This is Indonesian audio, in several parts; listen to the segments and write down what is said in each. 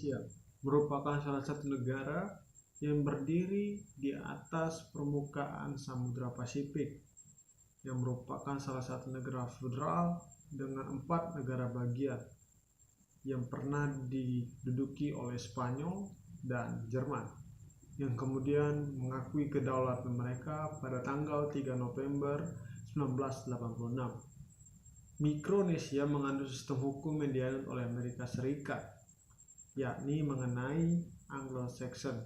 Mikronesia merupakan salah satu negara yang berdiri di atas permukaan Samudra Pasifik, yang merupakan salah satu negara federal dengan 4 negara bagian yang pernah diduduki oleh Spanyol dan Jerman, yang kemudian mengakui kedaulatan mereka pada tanggal 3 November 1986. Mikronesia mengandung sistem hukum yang dianut oleh Amerika Serikat, yakni mengenai Anglo-Saxon.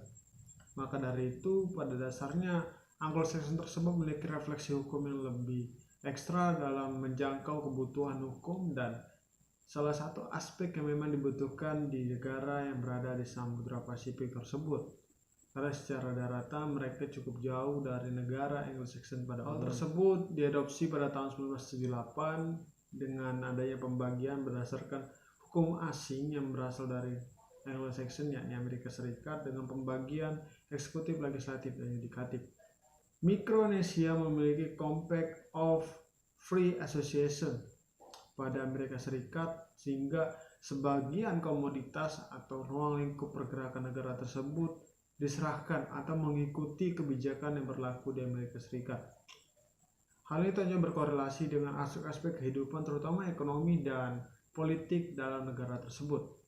Maka dari itu, pada dasarnya Anglo-Saxon tersebut memiliki refleksi hukum yang lebih ekstra dalam menjangkau kebutuhan hukum, dan salah satu aspek yang memang dibutuhkan di negara yang berada di Samudra Pasifik tersebut, karena secara daratan mereka cukup jauh dari negara Anglo-Saxon pada hal tersebut diadopsi pada tahun 1978 dengan adanya pembagian berdasarkan hukum asing yang berasal dari Anglo-Saxon, yakni Amerika Serikat, dengan pembagian eksekutif, legislatif, dan yudikatif. Mikronesia memiliki Compact of Free Association pada Amerika Serikat, sehingga sebagian komoditas atau ruang lingkup pergerakan negara tersebut diserahkan atau mengikuti kebijakan yang berlaku di Amerika Serikat. Hal itu hanya berkorelasi dengan aspek-aspek kehidupan, terutama ekonomi dan politik dalam negara tersebut.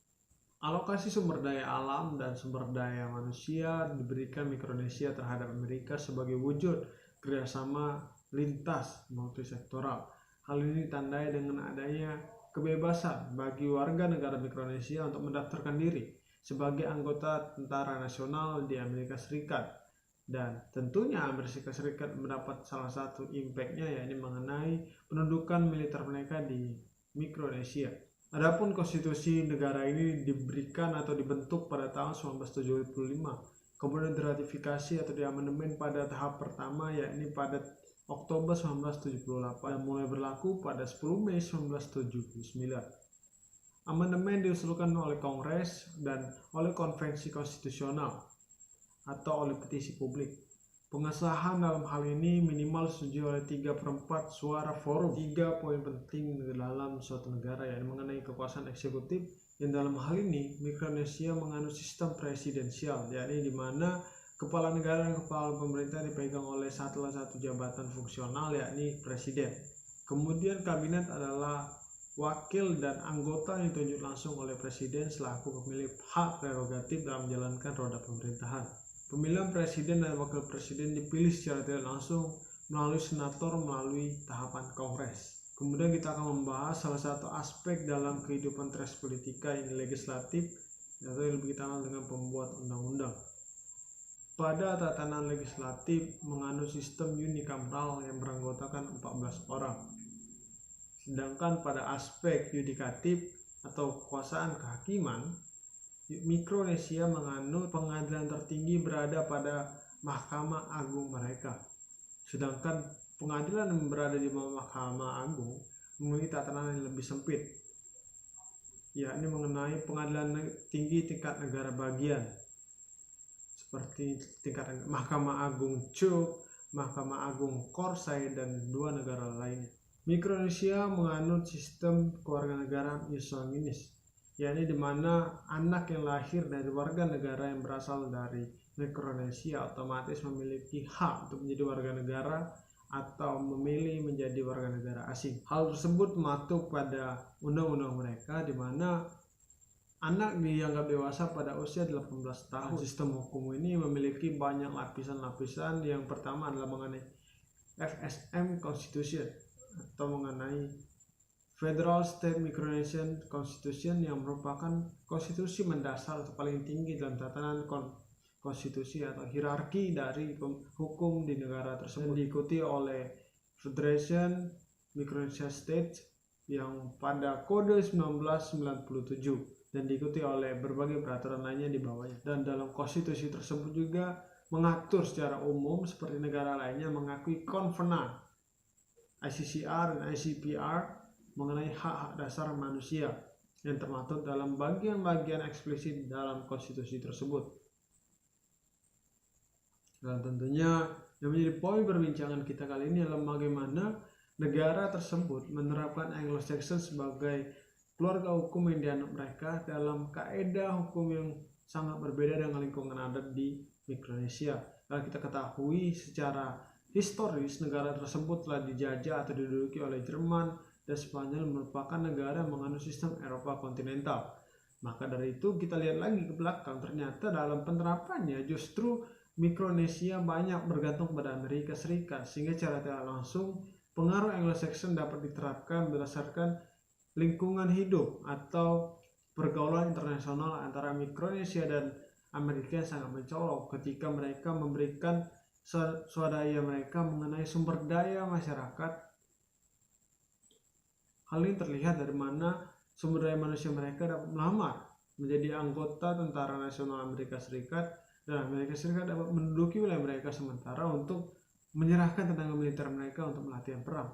Alokasi sumber daya alam dan sumber daya manusia diberikan Mikronesia terhadap Amerika sebagai wujud kerjasama lintas multisektoral. Hal ini ditandai dengan adanya kebebasan bagi warga negara Mikronesia untuk mendaftarkan diri sebagai anggota tentara nasional di Amerika Serikat. Dan tentunya Amerika Serikat mendapat salah satu impact-nya, yakni mengenai pendudukan militer mereka di Mikronesia. Adapun konstitusi negara ini diberikan atau dibentuk pada tahun 1975, kemudian diratifikasi atau diamandemen pada tahap pertama, yakni pada Oktober 1978, dan mulai berlaku pada 10 Mei 1979. Amandemen diusulkan oleh Kongres dan oleh Konvensi Konstitusional atau oleh petisi publik. Pengesahan dalam hal ini minimal disetujui oleh 3/4 suara forum. 3 poin penting dalam suatu negara, yakni mengenai kekuasaan eksekutif, yang dalam hal ini Mikronesia menganut sistem presidensial, yakni di mana kepala negara dan kepala pemerintah dipegang oleh salah satu jabatan fungsional, yakni presiden. Kemudian kabinet adalah wakil dan anggota yang ditunjuk langsung oleh presiden selaku pemilik hak prerogatif dalam menjalankan roda pemerintahan. Pemilihan presiden dan wakil presiden dipilih secara tidak langsung melalui senator melalui tahapan kongres. Kemudian kita akan membahas salah satu aspek dalam kehidupan res politika, ini legislatif, atau yang lebih dikenal dengan pembuat undang-undang. Pada tatanan legislatif menganut sistem unikameral yang beranggotakan 14 orang. Sedangkan pada aspek yudikatif atau kekuasaan kehakiman, Mikronesia menganut pengadilan tertinggi berada pada Mahkamah Agung mereka. Sedangkan pengadilan yang berada di bawah Mahkamah Agung memiliki tatanan yang lebih sempit, yakni mengenai pengadilan tinggi tingkat negara bagian, seperti tingkat Mahkamah Agung Chuuk, Mahkamah Agung Korsai, dan 2 negara lainnya. Mikronesia menganut sistem kewarganegaraan islaminis, yakni di mana anak yang lahir dari warga negara yang berasal dari Mikronesia otomatis memiliki hak untuk menjadi warga negara atau memilih menjadi warga negara asing. Hal tersebut mengatur pada undang-undang mereka, di mana anak dianggap dewasa pada usia 18 tahun. Sistem hukum ini memiliki banyak lapisan-lapisan. Yang pertama adalah mengenai FSM Constitution atau mengenai Federal State Micronesian Constitution, yang merupakan konstitusi mendasar atau paling tinggi dalam tatanan konstitusi atau hierarki dari hukum di negara tersebut, dan diikuti oleh Federation Micronesia State yang pada kode 1997, dan diikuti oleh berbagai peraturan lainnya di bawahnya. Dan dalam konstitusi tersebut juga mengatur secara umum seperti negara lainnya mengakui Konvenan ICCR dan ICPR mengenai hak-hak dasar manusia yang termaktub dalam bagian-bagian eksplisit dalam konstitusi tersebut. Dan tentunya yang menjadi poin perbincangan kita kali ini adalah bagaimana negara tersebut menerapkan Anglo-Saxon sebagai keluarga hukum yang dianut mereka dalam kaedah hukum yang sangat berbeda dengan lingkungan adat di Mikronesia. Kalau kita ketahui secara historis, negara tersebut telah dijajah atau diduduki oleh Jerman dan Spanyol, merupakan negara yang menganut sistem Eropa kontinental. Maka dari itu kita lihat lagi ke belakang, ternyata dalam penerapannya justru Mikronesia banyak bergantung pada Amerika Serikat, sehingga secara tidak langsung pengaruh Anglo-Saxon dapat diterapkan berdasarkan lingkungan hidup atau pergaulan internasional antara Mikronesia dan Amerika yang sangat mencolok ketika mereka memberikan swadaya mereka mengenai sumber daya masyarakat. Hal ini terlihat dari mana sumber daya manusia mereka dapat melamar menjadi anggota Tentara Nasional Amerika Serikat, dan Amerika Serikat dapat menduduki wilayah mereka sementara untuk menyerahkan tenaga militer mereka untuk latihan perang.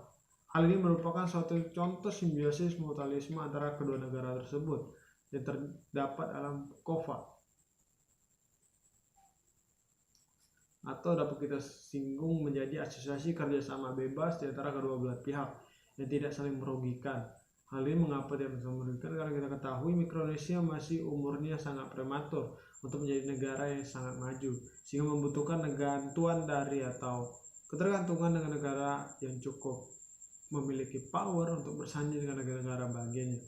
Hal ini merupakan suatu contoh simbiosis mutualisme antara kedua negara tersebut yang terdapat dalam COFA, atau dapat kita singgung menjadi asosiasi kerjasama bebas di antara kedua belah pihak yang tidak saling merugikan. Hal ini mengapa tidak bisa merugikan? Karena kita ketahui Mikronesia masih umurnya sangat prematur untuk menjadi negara yang sangat maju, sehingga membutuhkan gantuan dari atau ketergantungan dengan negara yang cukup memiliki power untuk bersanding dengan negara-negara bagiannya.